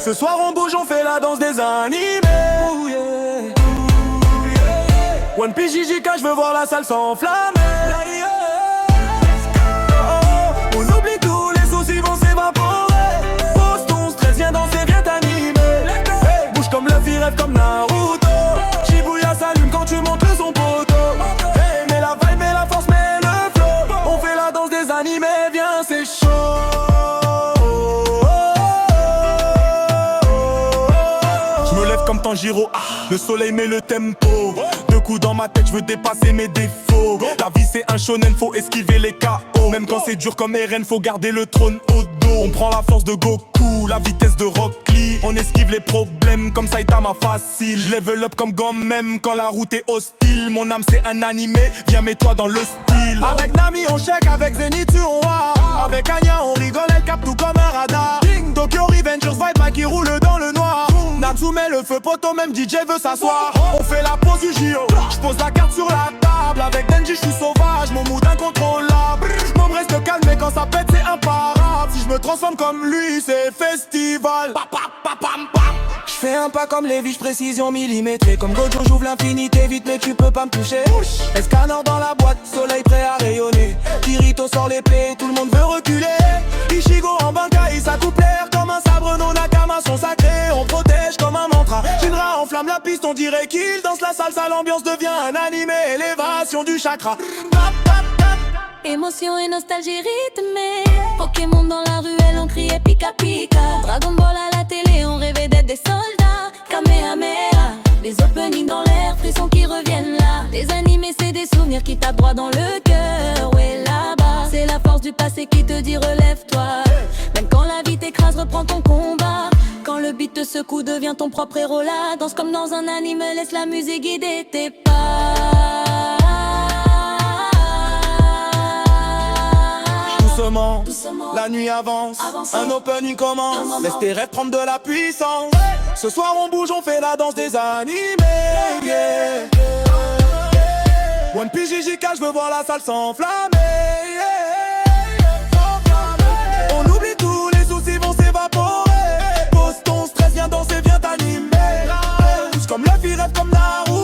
Ce soir on bouge, on fait la danse des animés. Ooh, yeah. Ooh, yeah. One Piece JJK, je veux voir la salle s'enflammer. On oublie tous les soucis vont s'évaporer. Pose ton stress, viens danser, viens t'animer. Hey, bouge comme Luffy, rêve comme Naruto. Shibuya s'allume quand tu montres son poteau. Hey, mets la vibe, mets la force, mets le flow. On fait la danse des animés, viens c'est chaud. Comme Tanjiro, le soleil met le tempo. Deux coups dans ma tête, je veux dépasser mes défauts. La vie c'est un shonen, faut esquiver les KO. Même quand c'est dur comme Eren, faut garder le trône au dos. On prend la force de Goku, la vitesse de Rock Lee. On esquive les problèmes comme Saitama facile. Je level up comme Gomme même quand la route est hostile. Mon âme c'est un animé, viens mets-toi dans le style. Avec Nami on check, avec Zenitsu on wa. Avec Anya on rigole, elle capte tout comme un radar. Tokyo Revengers vibe, Maki roule dans le noir. Natsu met le feu poteau, même DJ veut s'asseoir. On fait la pose du JO, j'pose la carte sur la table. Avec Denji j'suis sauvage, mon mood incontrôlable. J'm'en reste calme mais quand ça pète c'est imparable. Si j'me transforme comme lui c'est festival. J'fais un pas comme Lévi, j'précision millimétrée. Comme Gojo j'ouvre l'infinité vite mais tu peux pas me toucher. Escanor dans la boîte, soleil prêt à rayonner. Kirito sort l'épée, tout le monde veut reculer. Ichigo en bankai, ça coupe l'air comme un sabre. Nos nakamas sont sacrés, on protège comme un mantra. Shinra enflamme la piste, on dirait qu'il danse la salsa. L'ambiance devient un animé, élévation du chakra. Émotion et nostalgie rythmée. Pokémon dans la ruelle, on criait Pika Pika. Dragon Ball à la télé, on rêvait d'être des soldats. Kamehameha, les openings dans l'air, frissons qui reviennent là. Des animés, c'est des souvenirs qui tapent droit dans le cœur. Ouais, là-bas, c'est la force du passé qui te dit relève-toi. Même quand la vie t'écrase, reprends ton combat. Quand le beat te secoue, deviens ton propre héros là. Danse comme dans un anime, laisse la musique guider tes pas. Doucement, la nuit avance, un opening commence. Laisse tes rêves prendre de la puissance. Ce soir on bouge, on fait la danse des animés. Yeah. One Piece JJK, je veux voir la salle s'enflammer. On oublie tous les soucis vont s'évaporer. Pose ton stress, viens danser, viens t'animer. Bouge comme Luffy, rêve comme Naruto.